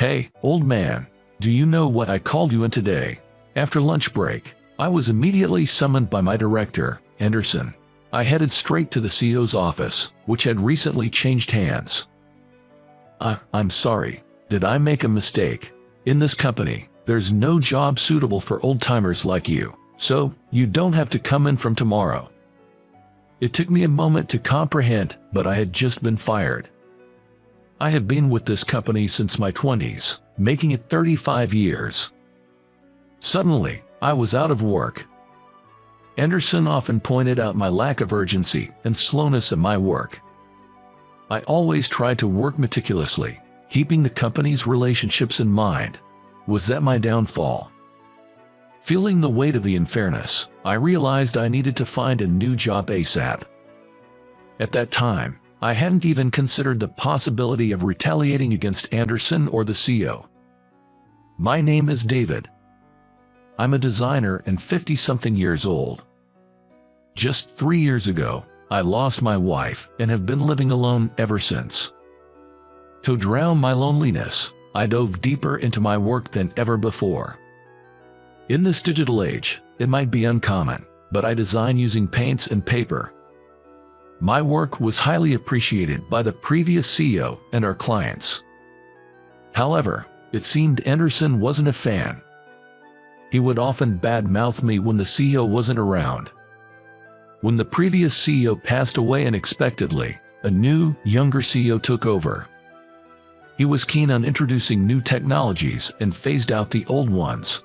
Hey, old man, do you know what I called you in today? After lunch break, I was immediately summoned by my director, Anderson. I headed straight to the CEO's office, which had recently changed hands. I'm sorry, did I make a mistake? In this company, there's no job suitable for old-timers like you, so you don't have to come in from tomorrow. It took me a moment to comprehend, but I had just been fired. I have been with this company since my 20s, making it 35 years. Suddenly, I was out of work. Anderson often pointed out my lack of urgency and slowness in my work. I always tried to work meticulously, keeping the company's relationships in mind. Was that my downfall? Feeling the weight of the unfairness, I realized I needed to find a new job ASAP. At that time, I hadn't even considered the possibility of retaliating against Anderson or the CEO. My name is David. I'm a designer and 50-something years old. Just 3 years ago, I lost my wife and have been living alone ever since. To drown my loneliness, I dove deeper into my work than ever before. In this digital age, it might be uncommon, but I design using paints and paper. My work was highly appreciated by the previous CEO and our clients. However, it seemed Anderson wasn't a fan. He would often badmouth me when the CEO wasn't around. When the previous CEO passed away unexpectedly, a new, younger CEO took over. He was keen on introducing new technologies and phased out the old ones.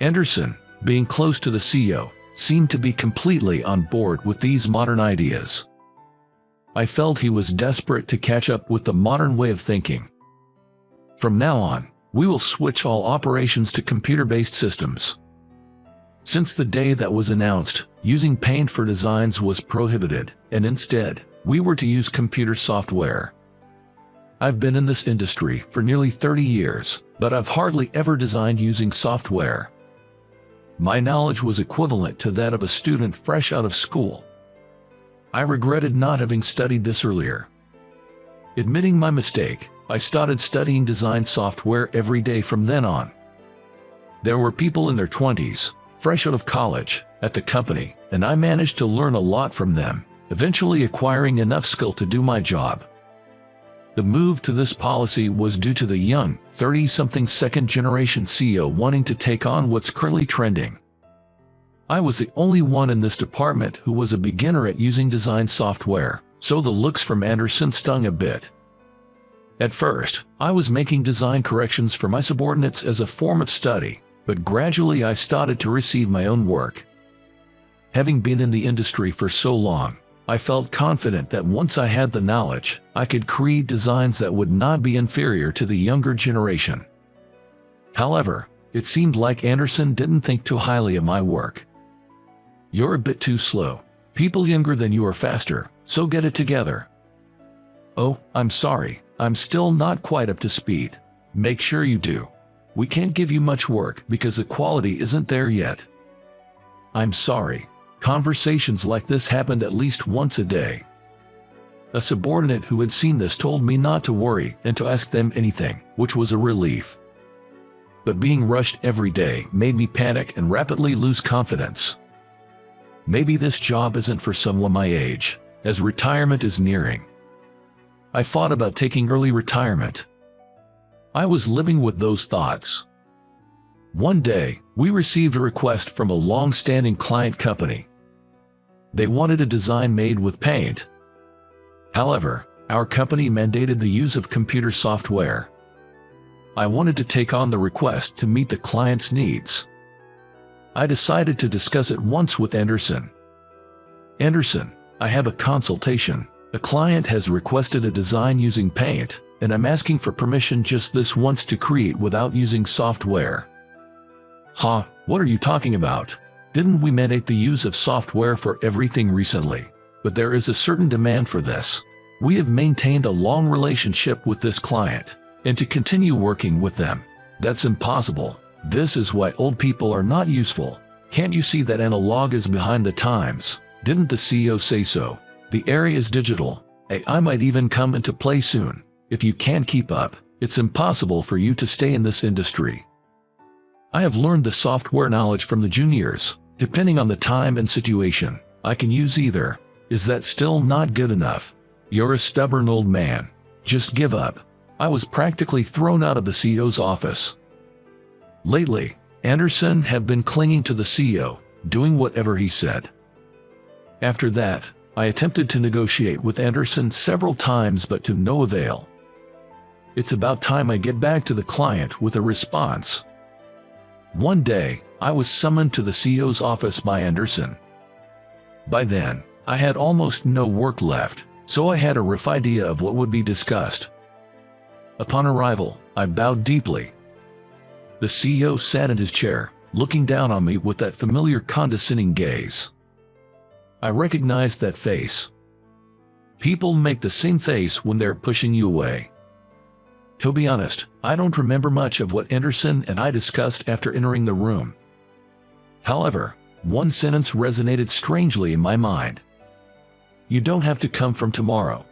Anderson, being close to the CEO, seemed to be completely on board with these modern ideas. I felt he was desperate to catch up with the modern way of thinking. From now on, we will switch all operations to computer-based systems. Since the day that was announced, using paint for designs was prohibited, and instead, we were to use computer software. I've been in this industry for nearly 30 years, but I've hardly ever designed using software. My knowledge was equivalent to that of a student fresh out of school. I regretted not having studied this earlier. Admitting my mistake, I started studying design software every day from then on. There were people in their 20s, fresh out of college, at the company, and I managed to learn a lot from them, eventually acquiring enough skill to do my job. The move to this policy was due to the young, 30-something second-generation CEO wanting to take on what's currently trending. I was the only one in this department who was a beginner at using design software, so the looks from Anderson stung a bit. At first, I was making design corrections for my subordinates as a form of study, but gradually I started to receive my own work. Having been in the industry for so long, I felt confident that once I had the knowledge, I could create designs that would not be inferior to the younger generation. However, it seemed like Anderson didn't think too highly of my work. "You're a bit too slow. People younger than you are faster, so get it together." "Oh, I'm sorry, I'm still not quite up to speed." "Make sure you do. We can't give you much work because the quality isn't there yet." "I'm sorry." Conversations like this happened at least once a day. A subordinate who had seen this told me not to worry and to ask them anything, which was a relief. But being rushed every day made me panic and rapidly lose confidence. Maybe this job isn't for someone my age, as retirement is nearing. I thought about taking early retirement. I was living with those thoughts. One day, we received a request from a long-standing client company. They wanted a design made with paint. However, our company mandated the use of computer software. I wanted to take on the request to meet the client's needs. I decided to discuss it once with Anderson. "Anderson, I have a consultation. A client has requested a design using paint, and I'm asking for permission just this once to create without using software." "Huh, what are you talking about? Didn't we mandate the use of software for everything recently? But there is a certain demand for this. We have maintained a long relationship with this client, and to continue working with them, that's impossible. This is why old people are not useful. Can't you see that analog is behind the times? Didn't the CEO say so? The area is digital. AI might even come into play soon. If you can't keep up, It's impossible for you to stay in this industry. I have learned the software knowledge from the juniors. Depending on the time and situation, I can use either. Is that still not good enough? You're a stubborn old man. Just give up. I was practically thrown out of the CEO's office. Lately, Anderson had been clinging to the CEO, doing whatever he said. After that, I attempted to negotiate with Anderson several times but to no avail. It's about time I get back to the client with a response. One day, I was summoned to the CEO's office by Anderson. By then, I had almost no work left, so I had a rough idea of what would be discussed. Upon arrival, I bowed deeply. The CEO sat in his chair, looking down on me with that familiar condescending gaze. I recognized that face. People make the same face when they're pushing you away. To be honest, I don't remember much of what Anderson and I discussed after entering the room. However, one sentence resonated strangely in my mind. You don't have to come from tomorrow.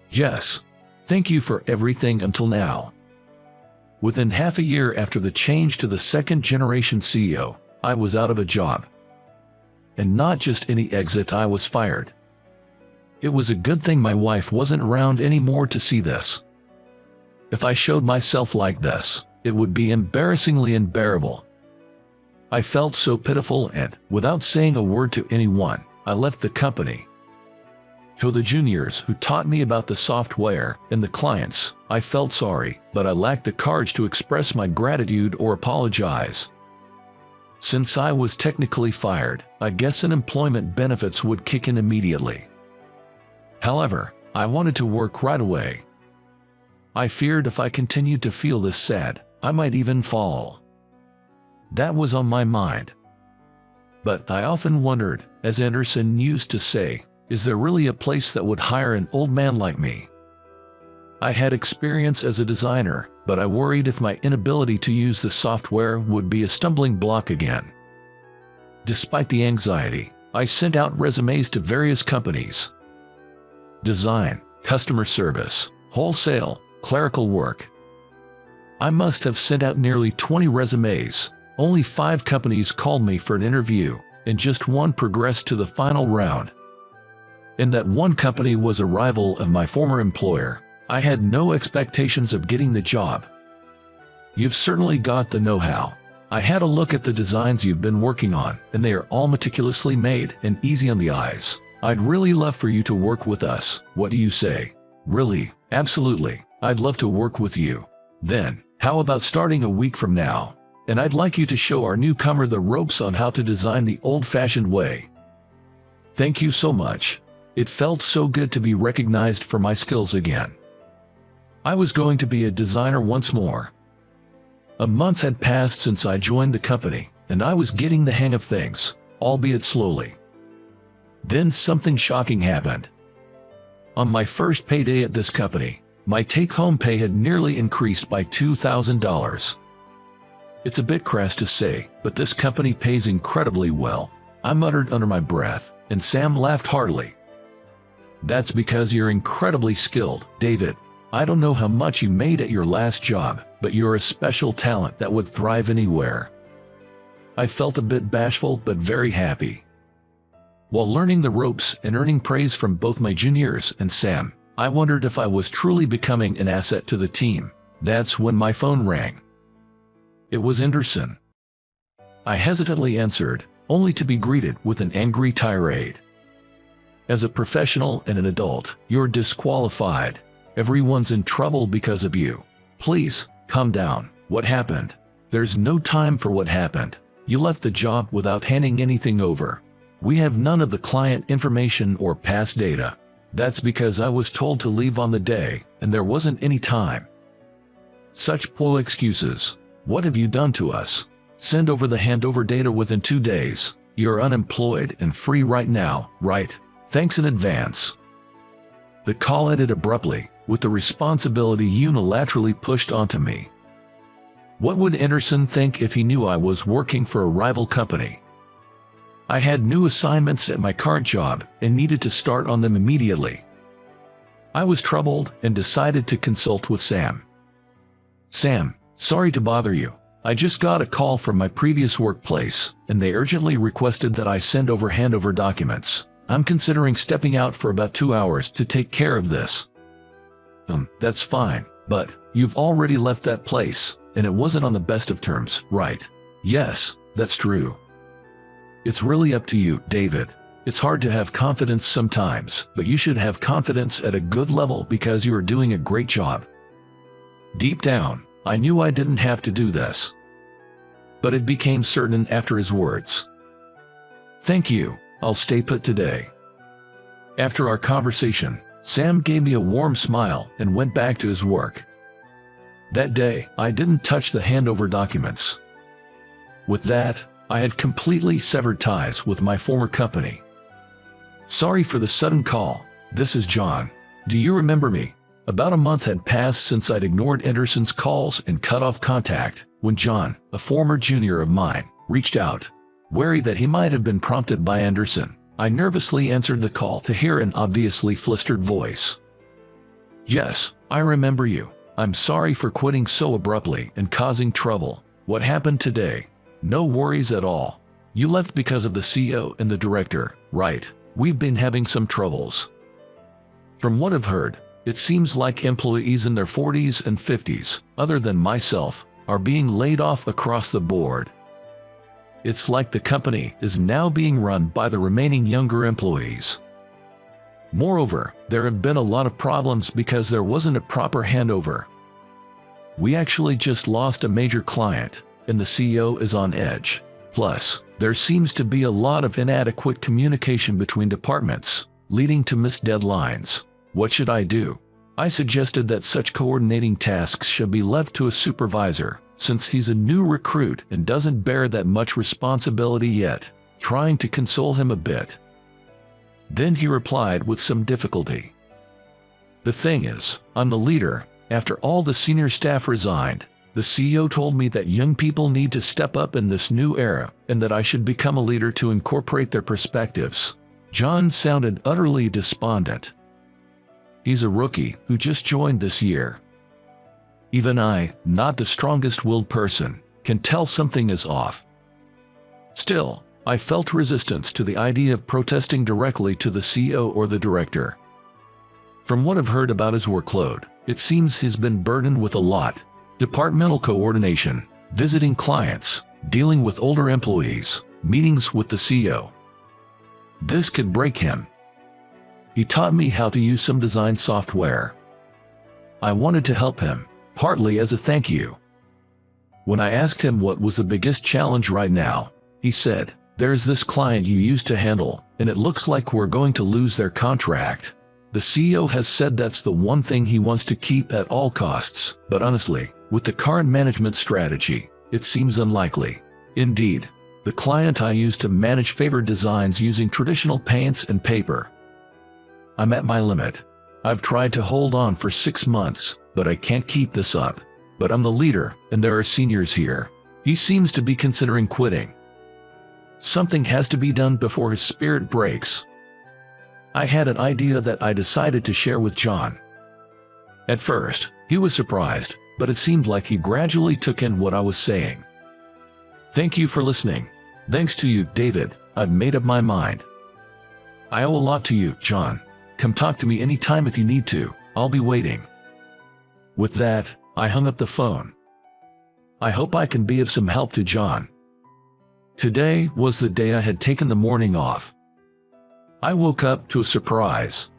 Yes. Thank you for everything until now. Within half a year after the change to the second-generation CEO, I was out of a job. And not just any exit, I was fired. It was a good thing my wife wasn't around anymore to see this. If I showed myself like this, it would be embarrassingly unbearable. I felt so pitiful and, without saying a word to anyone, I left the company. To the juniors who taught me about the software and the clients, I felt sorry, but I lacked the courage to express my gratitude or apologize. Since I was technically fired, I guess unemployment benefits would kick in immediately. However, I wanted to work right away. I feared if I continued to feel this sad, I might even fall. That was on my mind. But I often wondered, as Anderson used to say, is there really a place that would hire an old man like me? I had experience as a designer, but I worried if my inability to use the software would be a stumbling block again. Despite the anxiety, I sent out resumes to various companies. Design, customer service, wholesale, clerical work. I must have sent out nearly 20 resumes. Only 5 companies called me for an interview, and just one progressed to the final round. And that one company was a rival of my former employer. I had no expectations of getting the job. You've certainly got the know-how. I had a look at the designs you've been working on, and they are all meticulously made and easy on the eyes. I'd really love for you to work with us. What do you say? Really? Absolutely. I'd love to work with you. Then, how about starting a week from now? And I'd like you to show our newcomer the ropes on how to design the old-fashioned way. Thank you so much. It felt so good to be recognized for my skills again. I was going to be a designer once more. A month had passed since I joined the company, and I was getting the hang of things, albeit slowly. Then something shocking happened. On my first payday at this company, my take-home pay had nearly increased by $2,000. It's a bit crass to say, but this company pays incredibly well, I muttered under my breath, and Sam laughed heartily. That's because you're incredibly skilled, David. I don't know how much you made at your last job, but you're a special talent that would thrive anywhere. I felt a bit bashful but very happy. While learning the ropes and earning praise from both my juniors and Sam, I wondered if I was truly becoming an asset to the team. That's when my phone rang. It was Anderson. I hesitantly answered, only to be greeted with an angry tirade. As a professional and an adult, you're disqualified. Everyone's in trouble because of you. Please, calm down. What happened? There's no time for what happened. You left the job without handing anything over. We have none of the client information or past data. That's because I was told to leave on the day, and there wasn't any time. Such poor excuses. What have you done to us? Send over the handover data within 2 days. You're unemployed and free right now, right? Thanks in advance. The call ended abruptly, with the responsibility unilaterally pushed onto me. What would Anderson think if he knew I was working for a rival company? I had new assignments at my current job and needed to start on them immediately. I was troubled and decided to consult with Sam. Sam, sorry to bother you. I just got a call from my previous workplace, and they urgently requested that I send over handover documents. I'm considering stepping out for about 2 hours to take care of this. That's fine, but you've already left that place, and it wasn't on the best of terms, right? Yes, that's true. It's really up to you, David. It's hard to have confidence sometimes, but you should have confidence at a good level because you are doing a great job. Deep down, I knew I didn't have to do this. But it became certain after his words. Thank you, I'll stay put today. After our conversation, Sam gave me a warm smile and went back to his work. That day, I didn't touch the handover documents. With that, I had completely severed ties with my former company. Sorry for the sudden call. This is John. Do you remember me? About a month had passed since I'd ignored Anderson's calls and cut off contact, when John, a former junior of mine, reached out. Wary that he might have been prompted by Anderson, I nervously answered the call to hear an obviously flustered voice. Yes, I remember you. I'm sorry for quitting so abruptly and causing trouble. What happened today? No worries at all. You left because of the CEO and the director, right? We've been having some troubles. From what I've heard, it seems like employees in their 40s and 50s, other than myself, are being laid off across the board. It's like the company is now being run by the remaining younger employees. Moreover, there have been a lot of problems because there wasn't a proper handover. We actually just lost a major client, and the CEO is on edge. Plus, there seems to be a lot of inadequate communication between departments, leading to missed deadlines. What should I do? I suggested that such coordinating tasks should be left to a supervisor, since he's a new recruit and doesn't bear that much responsibility yet, trying to console him a bit. Then he replied with some difficulty. The thing is, I'm the leader. After all the senior staff resigned, the CEO told me that young people need to step up in this new era and that I should become a leader to incorporate their perspectives. John sounded utterly despondent. He's a rookie who just joined this year. Even I, not the strongest-willed person, can tell something is off. Still, I felt resistance to the idea of protesting directly to the CEO or the director. From what I've heard about his workload, it seems he's been burdened with a lot. Departmental coordination, visiting clients, dealing with older employees, meetings with the CEO. This could break him. He taught me how to use some design software. I wanted to help him, partly as a thank you. When I asked him what was the biggest challenge right now, he said, "There's this client you used to handle, and it looks like we're going to lose their contract. The CEO has said that's the one thing he wants to keep at all costs, but honestly, with the current management strategy, it seems unlikely. Indeed, the client I used to manage favored designs using traditional paints and paper. I'm at my limit. I've tried to hold on for 6 months, but I can't keep this up. But I'm the leader, and there are seniors here. He seems to be considering quitting. Something has to be done before his spirit breaks." I had an idea that I decided to share with John. At first, he was surprised, but it seemed like he gradually took in what I was saying. "Thank you for listening. Thanks to you, David, I've made up my mind. I owe a lot to you, John. Come talk to me anytime if you need to. I'll be waiting." With that, I hung up the phone. I hope I can be of some help to John. Today was the day I had taken the morning off. I woke up to a surprise.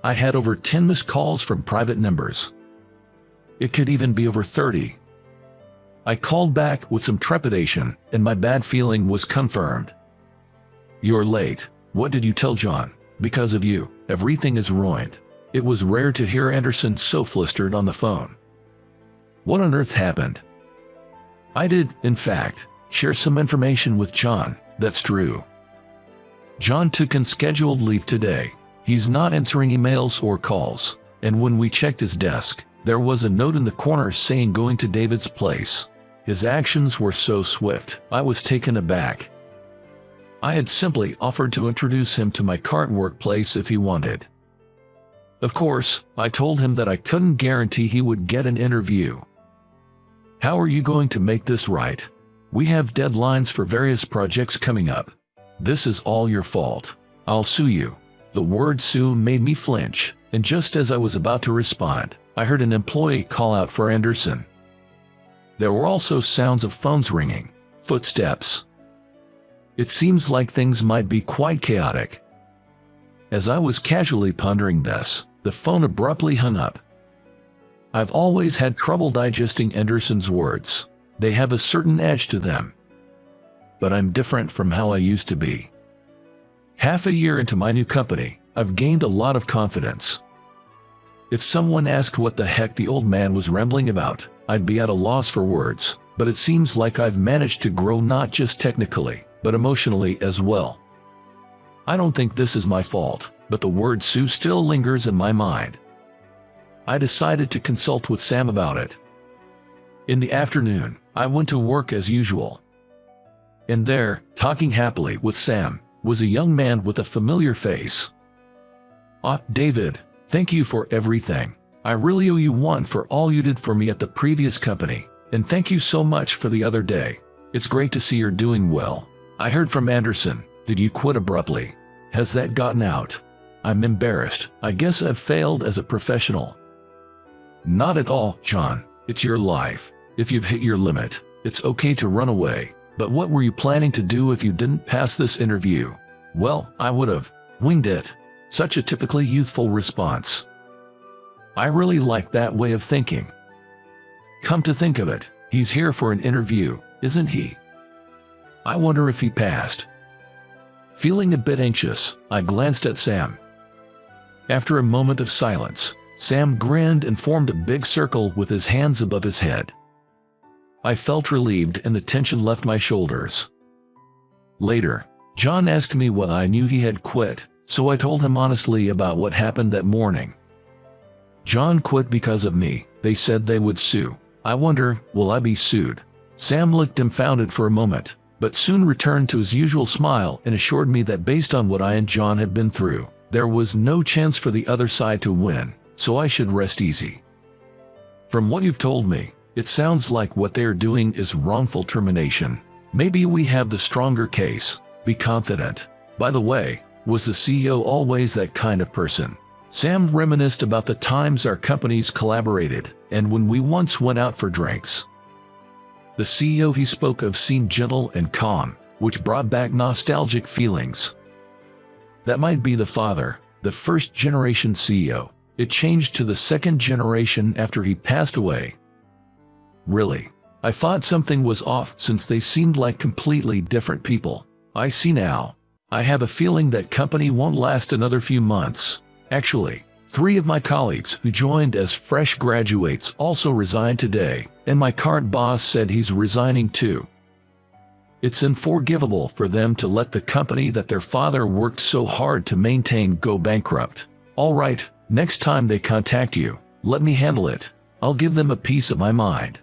I had over 10 missed calls from private numbers. It could even be over 30. I called back with some trepidation, and my bad feeling was confirmed. "You're late. What did you tell John? Because of you, everything is ruined." It was rare to hear Anderson so flustered on the phone. What on earth happened? I did, in fact, share some information with John. That's true. John took unscheduled leave today. He's not answering emails or calls, and when we checked his desk, there was a note in the corner saying going to David's place. His actions were so swift, I was taken aback. I had simply offered to introduce him to my current workplace if he wanted. Of course, I told him that I couldn't guarantee he would get an interview. How are you going to make this right? We have deadlines for various projects coming up. This is all your fault. I'll sue you." The word sue made me flinch, and just as I was about to respond, I heard an employee call out for Anderson. There were also sounds of phones ringing, footsteps. It seems like things might be quite chaotic. As I was casually pondering this, the phone abruptly hung up. I've always had trouble digesting Anderson's words. They have a certain edge to them. But I'm different from how I used to be. Half a year into my new company, I've gained a lot of confidence. If someone asked what the heck the old man was rambling about, I'd be at a loss for words, but it seems like I've managed to grow not just technically, but emotionally as well. I don't think this is my fault, but the word sue still lingers in my mind. I decided to consult with Sam about it. In the afternoon, I went to work as usual. And there, talking happily with Sam, was a young man with a familiar face. "Ah, David, thank you for everything. I really owe you one for all you did for me at the previous company, and thank you so much for the other day. It's great to see you're doing well. I heard from Anderson. Did you quit abruptly? Has that gotten out? I'm embarrassed. I guess I've failed as a professional." "Not at all, John. It's your life. If you've hit your limit, it's okay to run away. But what were you planning to do if you didn't pass this interview?" "Well, I would have winged it." Such a typically youthful response. I really like that way of thinking. Come to think of it, he's here for an interview, isn't he? I wonder if he passed. Feeling a bit anxious, I glanced at Sam. After a moment of silence, Sam grinned and formed a big circle with his hands above his head. I felt relieved and the tension left my shoulders. Later, John asked me why I knew he had quit, so I told him honestly about what happened that morning. "John quit because of me. They said they would sue. I wonder, will I be sued?" Sam looked dumbfounded for a moment, but soon returned to his usual smile and assured me that based on what I and John had been through, there was no chance for the other side to win, so I should rest easy. "From what you've told me, it sounds like what they're doing is wrongful termination. Maybe we have the stronger case. Be confident. By the way, was the CEO always that kind of person?" Sam reminisced about the times our companies collaborated and when we once went out for drinks. The CEO he spoke of seemed gentle and calm, which brought back nostalgic feelings. That might be the father, the first-generation CEO. It changed to the second generation after he passed away. Really, I thought something was off since they seemed like completely different people. I see now. I have a feeling that company won't last another few months. Actually, 3 of my colleagues who joined as fresh graduates also resigned today, and my current boss said he's resigning too. It's unforgivable for them to let the company that their father worked so hard to maintain go bankrupt. All right, next time they contact you, let me handle it. I'll give them a piece of my mind.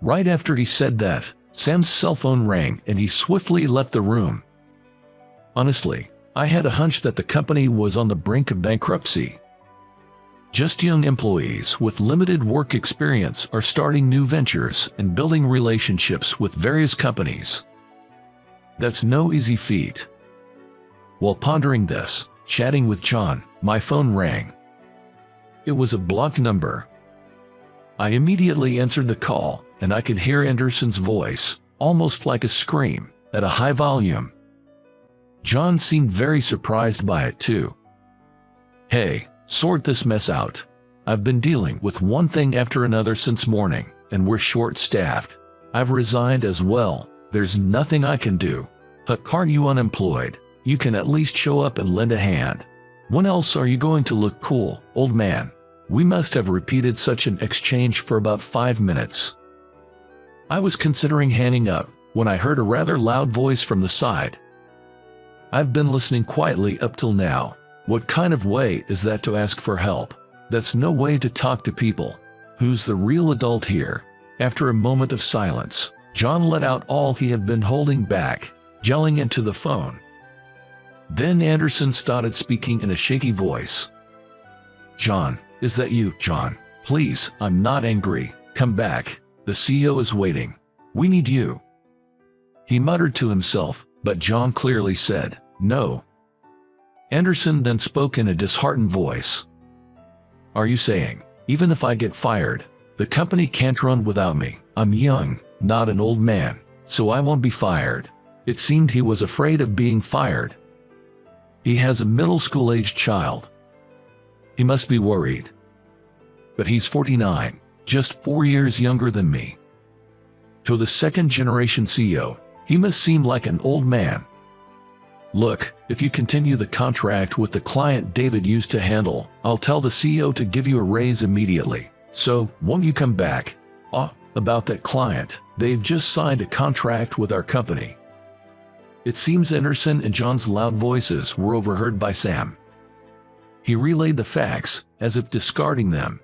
Right after he said that, Sam's cell phone rang and he swiftly left the room. Honestly, I had a hunch that the company was on the brink of bankruptcy. Just young employees with limited work experience are starting new ventures and building relationships with various companies. That's no easy feat. While pondering this, chatting with John, my phone rang. It was a blocked number. I immediately answered the call, and I could hear Anderson's voice, almost like a scream, at a high volume. John seemed very surprised by it too. "Hey, sort this mess out. I've been dealing with one thing after another since morning, and we're short-staffed. I've resigned as well. There's nothing I can do. Huck, aren't you unemployed? You can at least show up and lend a hand. When else are you going to look cool, old man?" We must have repeated such an exchange for about 5 minutes. I was considering hanging up when I heard a rather loud voice from the side. "I've been listening quietly up till now. What kind of way is that to ask for help? That's no way to talk to people. Who's the real adult here?" After a moment of silence, John let out all he had been holding back, yelling into the phone. Then Anderson started speaking in a shaky voice. "John, is that you, John? Please, I'm not angry. Come back. The CEO is waiting. We need you." He muttered to himself, but John clearly said, "No." Anderson then spoke in a disheartened voice. "Are you saying, even if I get fired, the company can't run without me? I'm young, not an old man, so I won't be fired." It seemed he was afraid of being fired. He has a middle school-aged child. He must be worried. But he's 49, just 4 years younger than me. To the second-generation CEO, he must seem like an old man. "Look, if you continue the contract with the client David used to handle, I'll tell the CEO to give you a raise immediately. So, won't you come back?" About that client, they've just signed a contract with our company." It seems Anderson and John's loud voices were overheard by Sam. He relayed the facts, as if discarding them.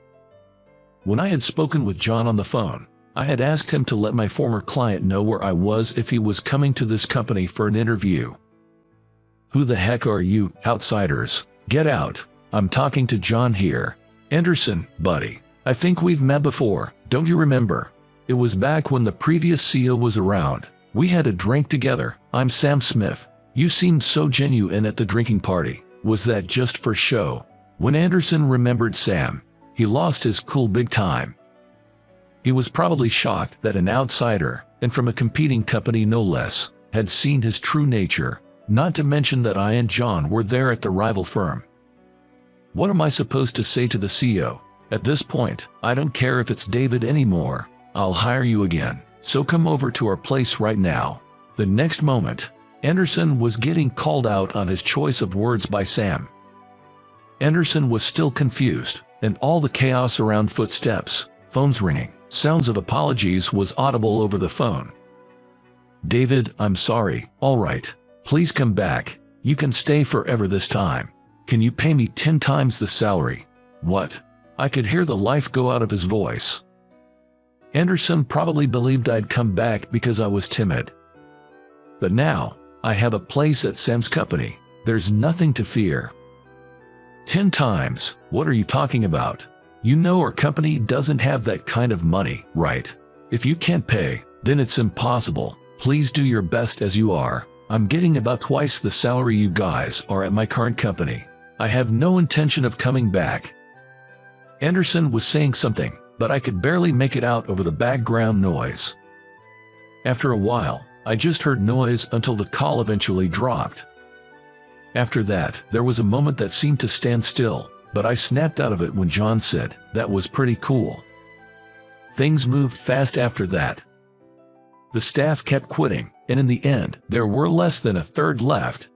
When I had spoken with John on the phone, I had asked him to let my former client know where I was if he was coming to this company for an interview. "Who the heck are you, outsiders? Get out. I'm talking to John here." "Anderson, buddy, I think we've met before, don't you remember? It was back when the previous CEO was around. We had a drink together. I'm Sam Smith. You seemed so genuine at the drinking party. Was that just for show?" When Anderson remembered Sam, he lost his cool big time. He was probably shocked that an outsider, and from a competing company no less, had seen his true nature, not to mention that I and John were there at the rival firm. What am I supposed to say to the CEO? At this point, I don't care if it's David anymore. I'll hire you again, so come over to our place right now. The next moment, Anderson was getting called out on his choice of words by Sam. Anderson was still confused, and all the chaos around footsteps, phones ringing, sounds of apologies was audible over the phone. "David, I'm sorry. All right. Please come back. You can stay forever this time. Can you pay me 10 times the salary?" "What?" I could hear the life go out of his voice. Anderson probably believed I'd come back because I was timid. But now, I have a place at Sam's company. There's nothing to fear. 10 times? What are you talking about? You know our company doesn't have that kind of money, right? If you can't pay, then it's impossible. Please do your best as you are. I'm getting about twice the salary you guys are at my current company. I have no intention of coming back. Anderson was saying something, but I could barely make it out over the background noise. After a while, I just heard noise until the call eventually dropped. After that, there was a moment that seemed to stand still, but I snapped out of it when John said, "That was pretty cool." Things moved fast after that. The staff kept quitting, and in the end, there were less than a third left.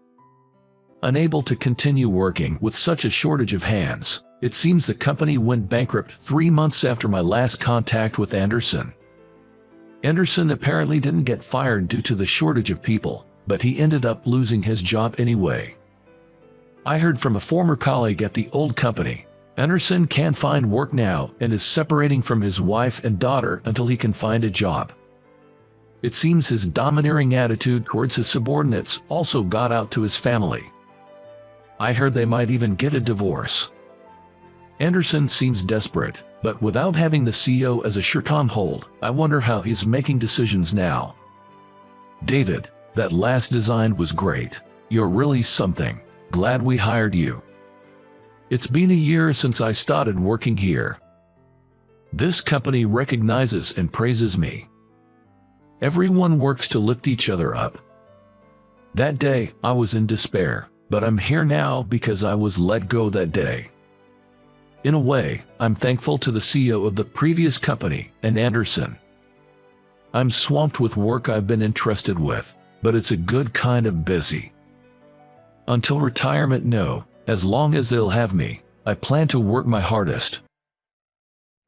Unable to continue working with such a shortage of hands, it seems the company went bankrupt 3 months after my last contact with Anderson. Anderson apparently didn't get fired due to the shortage of people, but he ended up losing his job anyway. I heard from a former colleague at the old company, Anderson can't find work now and is separating from his wife and daughter until he can find a job. It seems his domineering attitude towards his subordinates also got out to his family. I heard they might even get a divorce. Anderson seems desperate, but without having the CEO as a shirt on hold, I wonder how he's making decisions now. "David, that last design was great. You're really something. Glad we hired you. It's been a year since I started working here. This company recognizes and praises me. Everyone works to lift each other up. That day, I was in despair, but I'm here now because I was let go that day. In a way, I'm thankful to the CEO of the previous company and Anderson. I'm swamped with work I've been entrusted with, but it's a good kind of busy. Until retirement, no, as long as they'll have me, I plan to work my hardest.